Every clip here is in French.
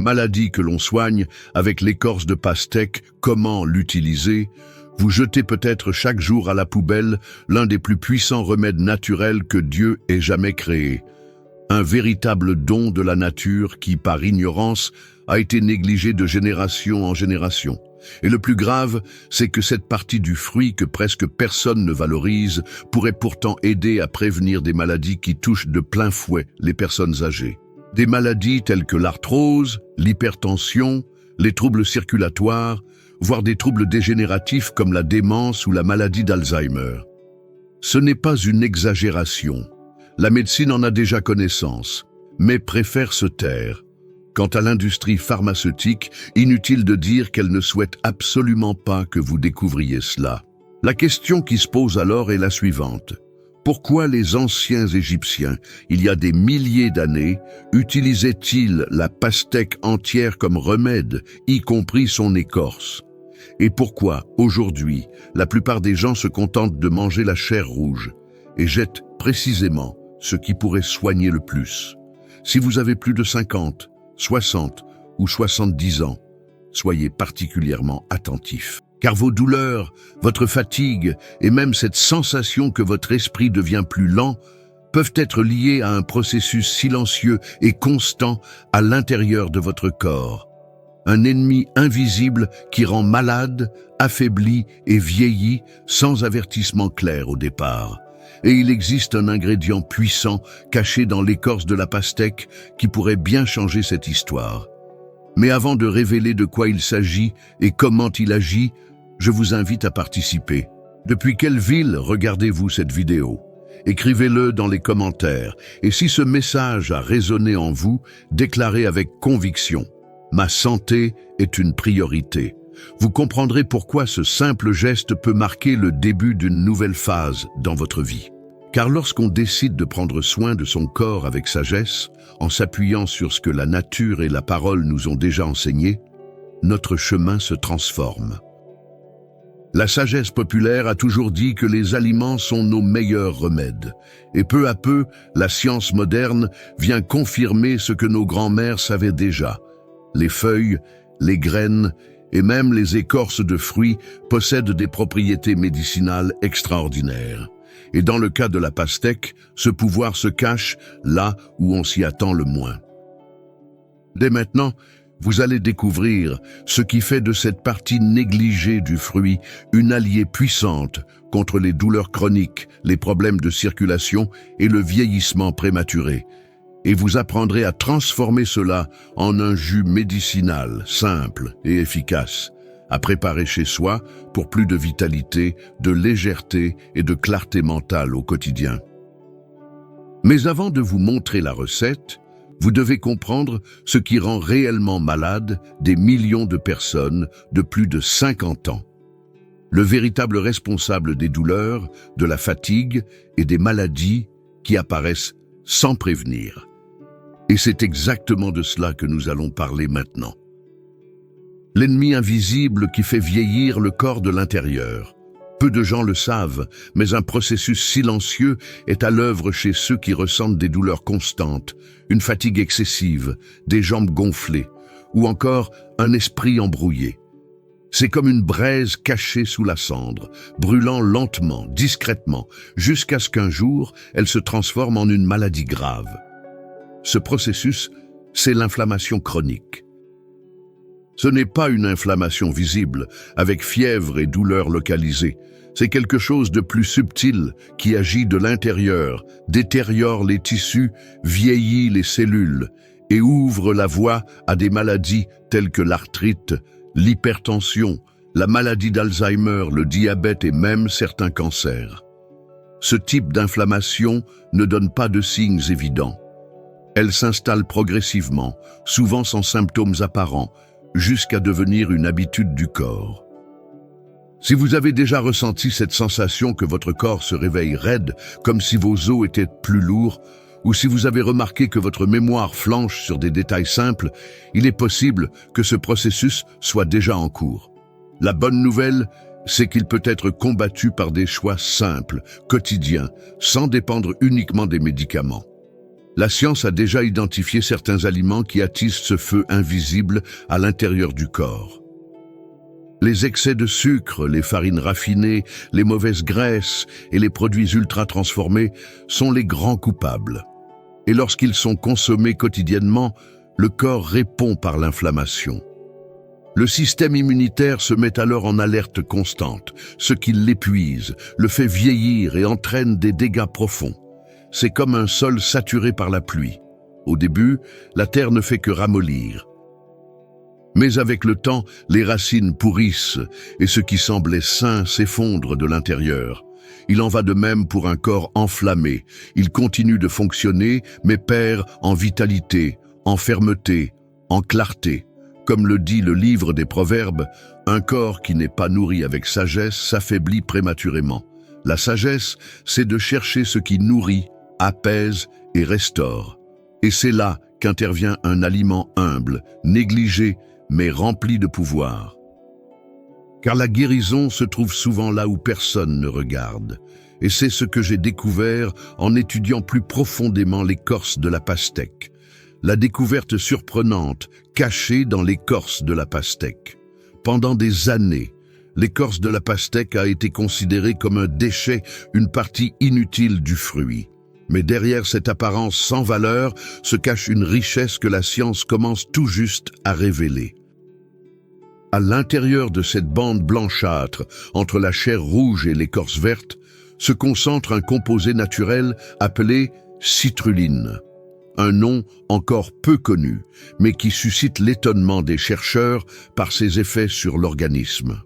maladie que l'on soigne avec l'écorce de pastèque, comment l'utiliser, vous jetez peut-être chaque jour à la poubelle l'un des plus puissants remèdes naturels que Dieu ait jamais créés. Un véritable don de la nature qui, par ignorance, a été négligé de génération en génération. Et le plus grave, c'est que cette partie du fruit que presque personne ne valorise pourrait pourtant aider à prévenir des maladies qui touchent de plein fouet les personnes âgées. Des maladies telles que l'arthrose, l'hypertension, les troubles circulatoires, voire des troubles dégénératifs comme la démence ou la maladie d'Alzheimer. Ce n'est pas une exagération. La médecine en a déjà connaissance, mais préfère se taire. Quant à l'industrie pharmaceutique, inutile de dire qu'elle ne souhaite absolument pas que vous découvriez cela. La question qui se pose alors est la suivante. Pourquoi les anciens Égyptiens, il y a des milliers d'années, utilisaient-ils la pastèque entière comme remède, y compris son écorce? Et pourquoi, aujourd'hui, la plupart des gens se contentent de manger la chair rouge et jettent précisément ce qui pourrait soigner le plus? Si vous avez plus de 50, 60 ou 70 ans, soyez particulièrement attentifs. Car vos douleurs, votre fatigue et même cette sensation que votre esprit devient plus lent peuvent être liées à un processus silencieux et constant à l'intérieur de votre corps. Un ennemi invisible qui rend malade, affaibli et vieilli sans avertissement clair au départ. Et il existe un ingrédient puissant caché dans l'écorce de la pastèque qui pourrait bien changer cette histoire. Mais avant de révéler de quoi il s'agit et comment il agit, je vous invite à participer. Depuis quelle ville regardez-vous cette vidéo? Écrivez-le dans les commentaires. Et si ce message a résonné en vous, déclarez avec conviction. Ma santé est une priorité. Vous comprendrez pourquoi ce simple geste peut marquer le début d'une nouvelle phase dans votre vie. Car lorsqu'on décide de prendre soin de son corps avec sagesse, en s'appuyant sur ce que la nature et la parole nous ont déjà enseigné, notre chemin se transforme. La sagesse populaire a toujours dit que les aliments sont nos meilleurs remèdes. Et peu à peu, la science moderne vient confirmer ce que nos grands-mères savaient déjà. Les feuilles, les graines et même les écorces de fruits possèdent des propriétés médicinales extraordinaires. Et dans le cas de la pastèque, ce pouvoir se cache là où on s'y attend le moins. Dès maintenant, vous allez découvrir ce qui fait de cette partie négligée du fruit une alliée puissante contre les douleurs chroniques, les problèmes de circulation et le vieillissement prématuré. Et vous apprendrez à transformer cela en un jus médicinal, simple et efficace, à préparer chez soi pour plus de vitalité, de légèreté et de clarté mentale au quotidien. Mais avant de vous montrer la recette, vous devez comprendre ce qui rend réellement malade des millions de personnes de plus de 50 ans. Le véritable responsable des douleurs, de la fatigue et des maladies qui apparaissent sans prévenir. Et c'est exactement de cela que nous allons parler maintenant. L'ennemi invisible qui fait vieillir le corps de l'intérieur. Peu de gens le savent, mais un processus silencieux est à l'œuvre chez ceux qui ressentent des douleurs constantes, une fatigue excessive, des jambes gonflées, ou encore un esprit embrouillé. C'est comme une braise cachée sous la cendre, brûlant lentement, discrètement, jusqu'à ce qu'un jour, elle se transforme en une maladie grave. Ce processus, c'est l'inflammation chronique. Ce n'est pas une inflammation visible, avec fièvre et douleurs localisées. C'est quelque chose de plus subtil qui agit de l'intérieur, détériore les tissus, vieillit les cellules et ouvre la voie à des maladies telles que l'arthrite, l'hypertension, la maladie d'Alzheimer, le diabète et même certains cancers. Ce type d'inflammation ne donne pas de signes évidents. Elle s'installe progressivement, souvent sans symptômes apparents, jusqu'à devenir une habitude du corps. Si vous avez déjà ressenti cette sensation que votre corps se réveille raide, comme si vos os étaient plus lourds, ou si vous avez remarqué que votre mémoire flanche sur des détails simples, il est possible que ce processus soit déjà en cours. La bonne nouvelle, c'est qu'il peut être combattu par des choix simples, quotidiens, sans dépendre uniquement des médicaments. La science a déjà identifié certains aliments qui attisent ce feu invisible à l'intérieur du corps. Les excès de sucre, les farines raffinées, les mauvaises graisses et les produits ultra-transformés sont les grands coupables. Et lorsqu'ils sont consommés quotidiennement, le corps répond par l'inflammation. Le système immunitaire se met alors en alerte constante, ce qui l'épuise, le fait vieillir et entraîne des dégâts profonds. C'est comme un sol saturé par la pluie. Au début, la terre ne fait que ramollir. Mais avec le temps, les racines pourrissent et ce qui semblait sain s'effondre de l'intérieur. Il en va de même pour un corps enflammé. Il continue de fonctionner, mais perd en vitalité, en fermeté, en clarté. Comme le dit le livre des Proverbes, un corps qui n'est pas nourri avec sagesse s'affaiblit prématurément. La sagesse, c'est de chercher ce qui nourrit, apaise et restaure. Et c'est là qu'intervient un aliment humble, négligé, mais rempli de pouvoir. Car la guérison se trouve souvent là où personne ne regarde. Et c'est ce que j'ai découvert en étudiant plus profondément l'écorce de la pastèque. La découverte surprenante, cachée dans l'écorce de la pastèque. Pendant des années, l'écorce de la pastèque a été considérée comme un déchet, une partie inutile du fruit. Mais derrière cette apparence sans valeur se cache une richesse que la science commence tout juste à révéler. À l'intérieur de cette bande blanchâtre, entre la chair rouge et l'écorce verte, se concentre un composé naturel appelé citruline. Un nom encore peu connu, mais qui suscite l'étonnement des chercheurs par ses effets sur l'organisme.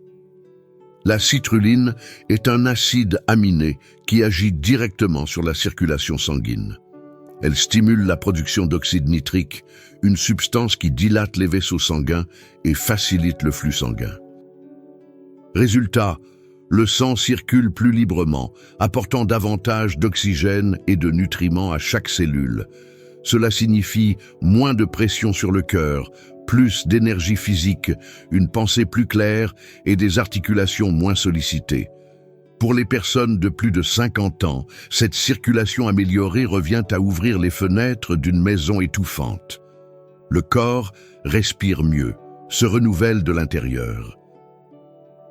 La citruline est un acide aminé qui agit directement sur la circulation sanguine. Elle stimule la production d'oxyde nitrique, une substance qui dilate les vaisseaux sanguins et facilite le flux sanguin. Résultat, le sang circule plus librement, apportant davantage d'oxygène et de nutriments à chaque cellule. Cela signifie moins de pression sur le cœur, plus d'énergie physique, une pensée plus claire et des articulations moins sollicitées. Pour les personnes de plus de 50 ans, cette circulation améliorée revient à ouvrir les fenêtres d'une maison étouffante. Le corps respire mieux, se renouvelle de l'intérieur.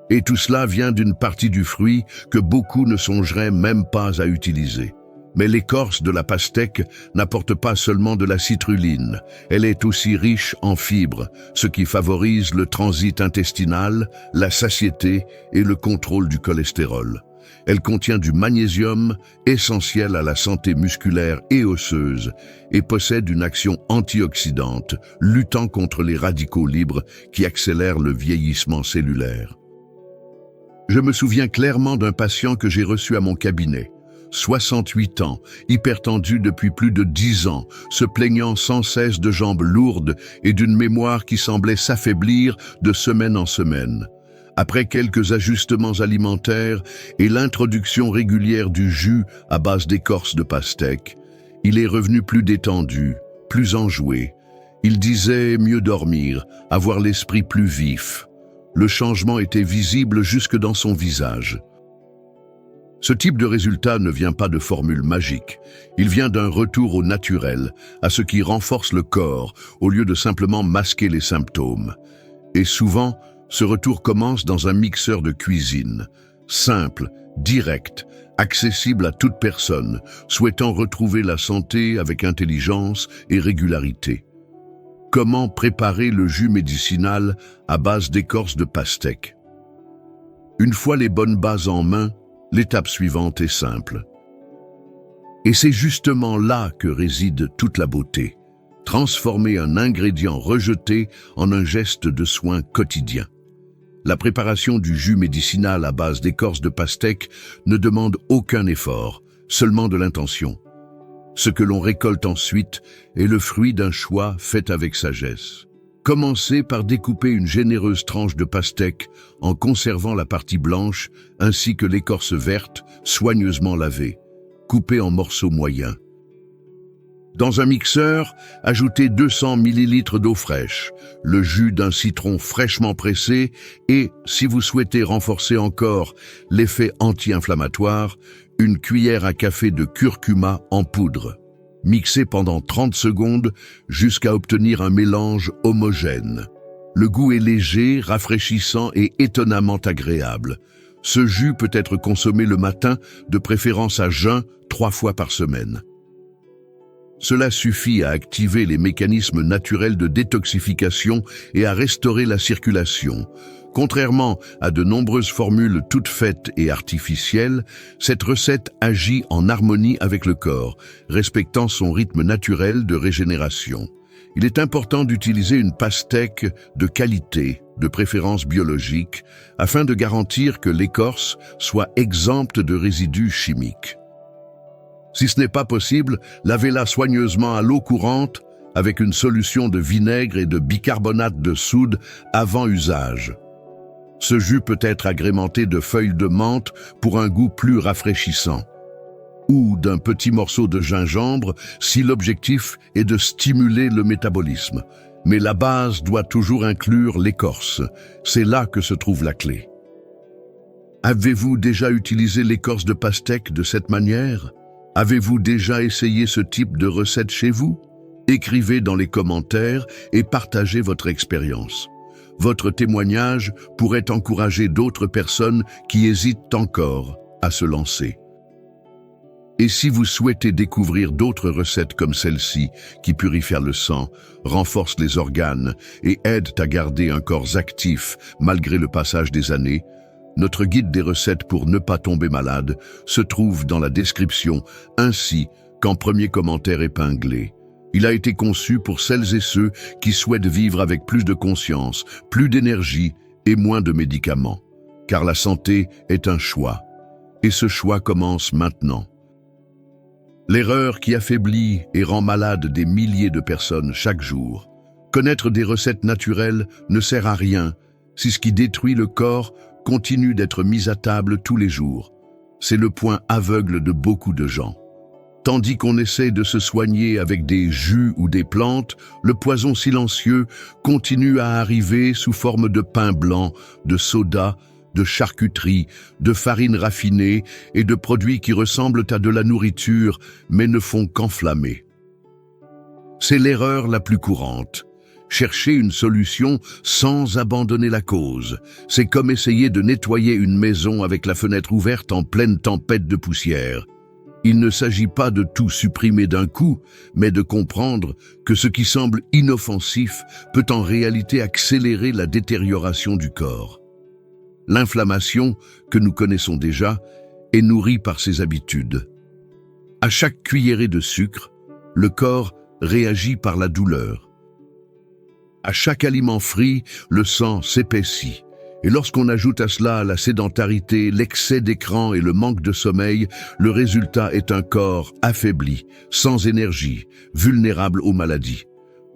Et tout cela vient d'une partie du fruit que beaucoup ne songeraient même pas à utiliser. Mais l'écorce de la pastèque n'apporte pas seulement de la citruline, elle est aussi riche en fibres, ce qui favorise le transit intestinal, la satiété et le contrôle du cholestérol. Elle contient du magnésium, essentiel à la santé musculaire et osseuse, et possède une action antioxydante, luttant contre les radicaux libres qui accélèrent le vieillissement cellulaire. Je me souviens clairement d'un patient que j'ai reçu à mon cabinet. 68 ans, hypertendu depuis plus de 10 ans, se plaignant sans cesse de jambes lourdes et d'une mémoire qui semblait s'affaiblir de semaine en semaine. Après quelques ajustements alimentaires et l'introduction régulière du jus à base d'écorce de pastèque, il est revenu plus détendu, plus enjoué. Il disait mieux dormir, avoir l'esprit plus vif. Le changement était visible jusque dans son visage. Ce type de résultat ne vient pas de formule magique. Il vient d'un retour au naturel, à ce qui renforce le corps, au lieu de simplement masquer les symptômes. Et souvent, ce retour commence dans un mixeur de cuisine, simple, direct, accessible à toute personne, souhaitant retrouver la santé avec intelligence et régularité. Comment préparer le jus médicinal à base d'écorce de pastèque? Une fois les bonnes bases en main, l'étape suivante est simple. Et c'est justement là que réside toute la beauté. Transformer un ingrédient rejeté en un geste de soin quotidien. La préparation du jus médicinal à base d'écorce de pastèque ne demande aucun effort, seulement de l'intention. Ce que l'on récolte ensuite est le fruit d'un choix fait avec sagesse. Commencez par découper une généreuse tranche de pastèque en conservant la partie blanche ainsi que l'écorce verte soigneusement lavée. Coupez en morceaux moyens. Dans un mixeur, ajoutez 200 ml d'eau fraîche, le jus d'un citron fraîchement pressé et, si vous souhaitez renforcer encore l'effet anti-inflammatoire, une cuillère à café de curcuma en poudre. Mixez pendant 30 secondes jusqu'à obtenir un mélange homogène. Le goût est léger, rafraîchissant et étonnamment agréable. Ce jus peut être consommé le matin, de préférence à jeun, 3 fois par semaine. Cela suffit à activer les mécanismes naturels de détoxification et à restaurer la circulation. Contrairement à de nombreuses formules toutes faites et artificielles, cette recette agit en harmonie avec le corps, respectant son rythme naturel de régénération. Il est important d'utiliser une pastèque de qualité, de préférence biologique, afin de garantir que l'écorce soit exempte de résidus chimiques. Si ce n'est pas possible, lavez-la soigneusement à l'eau courante avec une solution de vinaigre et de bicarbonate de soude avant usage. Ce jus peut être agrémenté de feuilles de menthe pour un goût plus rafraîchissant, ou d'un petit morceau de gingembre si l'objectif est de stimuler le métabolisme. Mais la base doit toujours inclure l'écorce. C'est là que se trouve la clé. Avez-vous déjà utilisé l'écorce de pastèque de cette manière? Avez-vous déjà essayé ce type de recette chez vous? Écrivez dans les commentaires et partagez votre expérience. Votre témoignage pourrait encourager d'autres personnes qui hésitent encore à se lancer. Et si vous souhaitez découvrir d'autres recettes comme celle-ci, qui purifient le sang, renforcent les organes et aident à garder un corps actif malgré le passage des années, notre guide des recettes pour ne pas tomber malade se trouve dans la description, ainsi qu'en premier commentaire épinglé. Il a été conçu pour celles et ceux qui souhaitent vivre avec plus de conscience, plus d'énergie et moins de médicaments. Car la santé est un choix. Et ce choix commence maintenant. L'erreur qui affaiblit et rend malade des milliers de personnes chaque jour. Connaître des recettes naturelles ne sert à rien si ce qui détruit le corps continue d'être mis à table tous les jours. C'est le point aveugle de beaucoup de gens. Tandis qu'on essaie de se soigner avec des jus ou des plantes, le poison silencieux continue à arriver sous forme de pain blanc, de soda, de charcuterie, de farine raffinée et de produits qui ressemblent à de la nourriture mais ne font qu'enflammer. C'est l'erreur la plus courante. Chercher une solution sans abandonner la cause. C'est comme essayer de nettoyer une maison avec la fenêtre ouverte en pleine tempête de poussière. Il ne s'agit pas de tout supprimer d'un coup, mais de comprendre que ce qui semble inoffensif peut en réalité accélérer la détérioration du corps. L'inflammation, que nous connaissons déjà, est nourrie par ses habitudes. À chaque cuillerée de sucre, le corps réagit par la douleur. À chaque aliment frit, le sang s'épaissit. Et lorsqu'on ajoute à cela la sédentarité, l'excès d'écran et le manque de sommeil, le résultat est un corps affaibli, sans énergie, vulnérable aux maladies.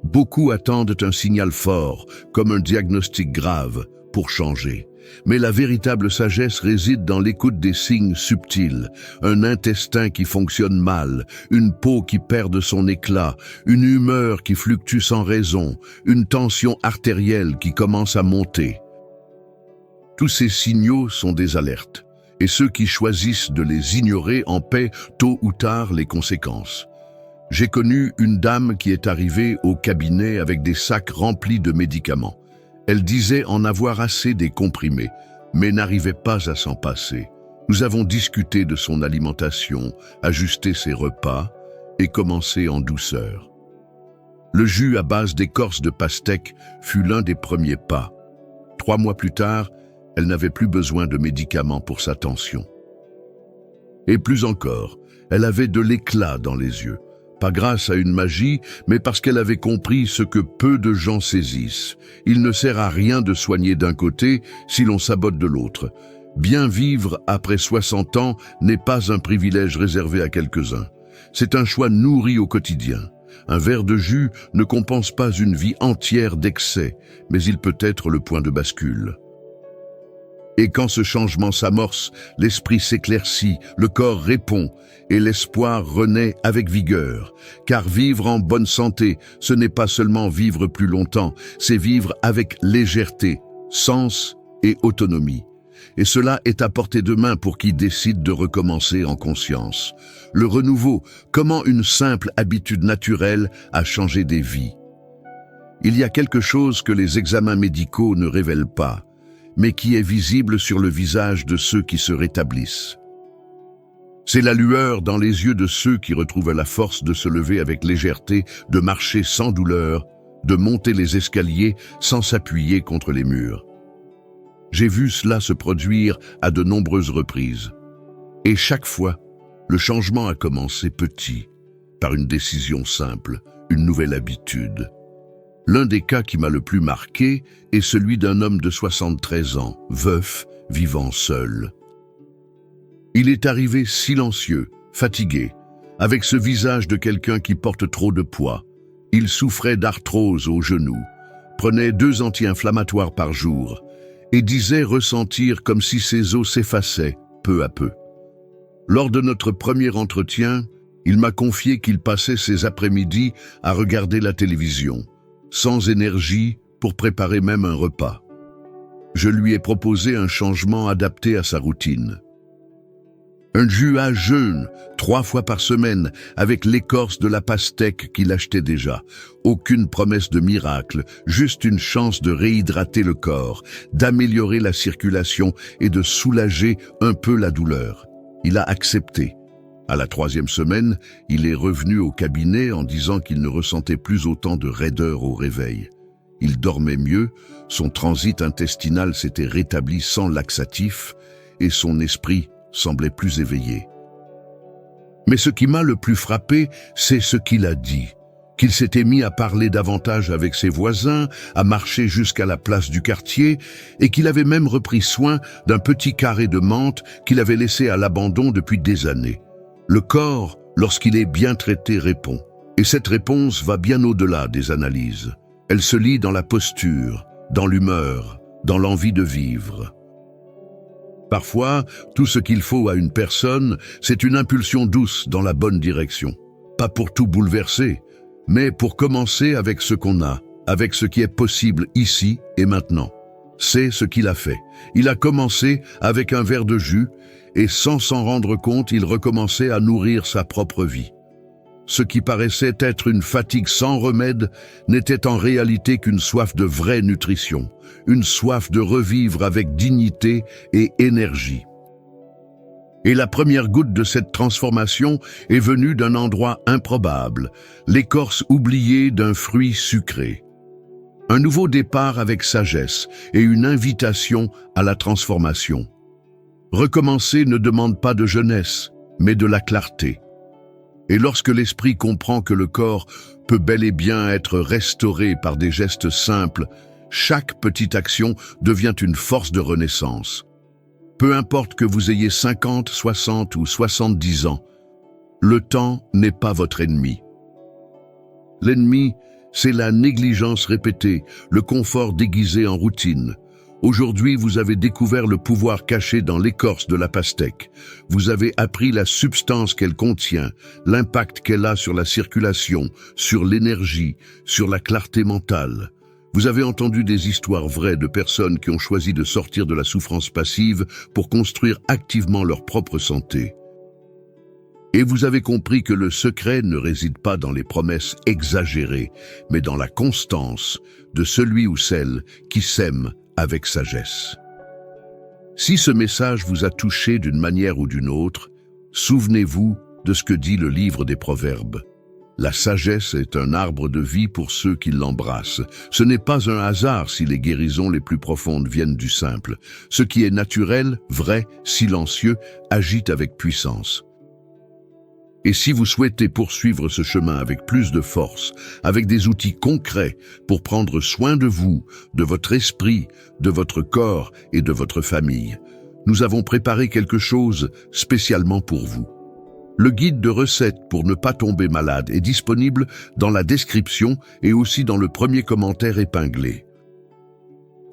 Beaucoup attendent un signal fort, comme un diagnostic grave, pour changer. Mais la véritable sagesse réside dans l'écoute des signes subtils. Un intestin qui fonctionne mal, une peau qui perd de son éclat, une humeur qui fluctue sans raison, une tension artérielle qui commence à monter. Tous ces signaux sont des alertes, et ceux qui choisissent de les ignorer en paient tôt ou tard les conséquences. J'ai connu une dame qui est arrivée au cabinet avec des sacs remplis de médicaments. Elle disait en avoir assez des comprimés, mais n'arrivait pas à s'en passer. Nous avons discuté de son alimentation, ajusté ses repas et commencé en douceur. Le jus à base d'écorce de pastèque fut l'un des premiers pas. 3 mois plus tard, elle n'avait plus besoin de médicaments pour sa tension. Et plus encore, elle avait de l'éclat dans les yeux. Pas grâce à une magie, mais parce qu'elle avait compris ce que peu de gens saisissent. Il ne sert à rien de soigner d'un côté si l'on sabote de l'autre. Bien vivre après 60 ans n'est pas un privilège réservé à quelques-uns. C'est un choix nourri au quotidien. Un verre de jus ne compense pas une vie entière d'excès, mais il peut être le point de bascule. Et quand ce changement s'amorce, l'esprit s'éclaircit, le corps répond et l'espoir renaît avec vigueur. Car vivre en bonne santé, ce n'est pas seulement vivre plus longtemps, c'est vivre avec légèreté, sens et autonomie. Et cela est à portée de main pour qui décide de recommencer en conscience. Le renouveau, comment une simple habitude naturelle a changé des vies. Il y a quelque chose que les examens médicaux ne révèlent pas, mais qui est visible sur le visage de ceux qui se rétablissent. C'est la lueur dans les yeux de ceux qui retrouvent la force de se lever avec légèreté, de marcher sans douleur, de monter les escaliers sans s'appuyer contre les murs. J'ai vu cela se produire à de nombreuses reprises. Et chaque fois, le changement a commencé petit, par une décision simple, une nouvelle habitude. L'un des cas qui m'a le plus marqué est celui d'un homme de 73 ans, veuf, vivant seul. Il est arrivé silencieux, fatigué, avec ce visage de quelqu'un qui porte trop de poids. Il souffrait d'arthrose au genou, prenait 2 anti-inflammatoires par jour et disait ressentir comme si ses os s'effaçaient peu à peu. Lors de notre premier entretien, il m'a confié qu'il passait ses après-midi à regarder la télévision, sans énergie pour préparer même un repas. Je lui ai proposé un changement adapté à sa routine. Un jus à jeûne, 3 fois par semaine, avec l'écorce de la pastèque qu'il achetait déjà. Aucune promesse de miracle, juste une chance de réhydrater le corps, d'améliorer la circulation et de soulager un peu la douleur. Il a accepté. À la 3e semaine, il est revenu au cabinet en disant qu'il ne ressentait plus autant de raideur au réveil. Il dormait mieux, son transit intestinal s'était rétabli sans laxatif et son esprit semblait plus éveillé. Mais ce qui m'a le plus frappé, c'est ce qu'il a dit, qu'il s'était mis à parler davantage avec ses voisins, à marcher jusqu'à la place du quartier, et qu'il avait même repris soin d'un petit carré de menthe qu'il avait laissé à l'abandon depuis des années. Le corps, lorsqu'il est bien traité, répond. Et cette réponse va bien au-delà des analyses. Elle se lit dans la posture, dans l'humeur, dans l'envie de vivre. Parfois, tout ce qu'il faut à une personne, c'est une impulsion douce dans la bonne direction. Pas pour tout bouleverser, mais pour commencer avec ce qu'on a, avec ce qui est possible ici et maintenant. C'est ce qu'il a fait. Il a commencé avec un verre de jus et sans s'en rendre compte, il recommençait à nourrir sa propre vie. Ce qui paraissait être une fatigue sans remède n'était en réalité qu'une soif de vraie nutrition, une soif de revivre avec dignité et énergie. Et la première goutte de cette transformation est venue d'un endroit improbable, l'écorce oubliée d'un fruit sucré. Un nouveau départ avec sagesse et une invitation à la transformation. Recommencer ne demande pas de jeunesse, mais de la clarté. Et lorsque l'esprit comprend que le corps peut bel et bien être restauré par des gestes simples, chaque petite action devient une force de renaissance. Peu importe que vous ayez 50, 60 ou 70 ans, le temps n'est pas votre ennemi. L'ennemi, c'est la négligence répétée, le confort déguisé en routine. Aujourd'hui, vous avez découvert le pouvoir caché dans l'écorce de la pastèque. Vous avez appris la substance qu'elle contient, l'impact qu'elle a sur la circulation, sur l'énergie, sur la clarté mentale. Vous avez entendu des histoires vraies de personnes qui ont choisi de sortir de la souffrance passive pour construire activement leur propre santé. Et vous avez compris que le secret ne réside pas dans les promesses exagérées, mais dans la constance de celui ou celle qui sème avec sagesse. Si ce message vous a touché d'une manière ou d'une autre, souvenez-vous de ce que dit le livre des Proverbes. La sagesse est un arbre de vie pour ceux qui l'embrassent. Ce n'est pas un hasard si les guérisons les plus profondes viennent du simple. Ce qui est naturel, vrai, silencieux, agit avec puissance. Et si vous souhaitez poursuivre ce chemin avec plus de force, avec des outils concrets pour prendre soin de vous, de votre esprit, de votre corps et de votre famille, nous avons préparé quelque chose spécialement pour vous. Le guide de recettes pour ne pas tomber malade est disponible dans la description et aussi dans le premier commentaire épinglé.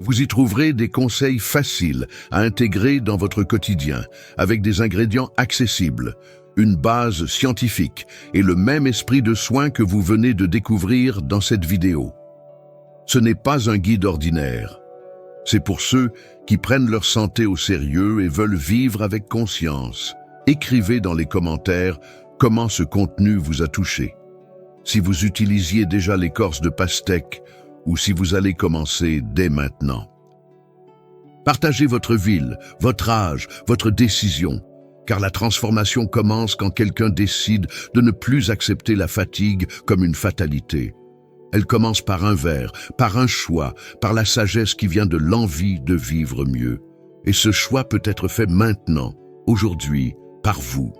Vous y trouverez des conseils faciles à intégrer dans votre quotidien, avec des ingrédients accessibles, une base scientifique et le même esprit de soin que vous venez de découvrir dans cette vidéo. Ce n'est pas un guide ordinaire. C'est pour ceux qui prennent leur santé au sérieux et veulent vivre avec conscience. Écrivez dans les commentaires comment ce contenu vous a touché. Si vous utilisiez déjà l'écorce de pastèque ou si vous allez commencer dès maintenant. Partagez votre ville, votre âge, votre décision, car la transformation commence quand quelqu'un décide de ne plus accepter la fatigue comme une fatalité. Elle commence par un verre, par un choix, par la sagesse qui vient de l'envie de vivre mieux. Et ce choix peut être fait maintenant, aujourd'hui, par vous.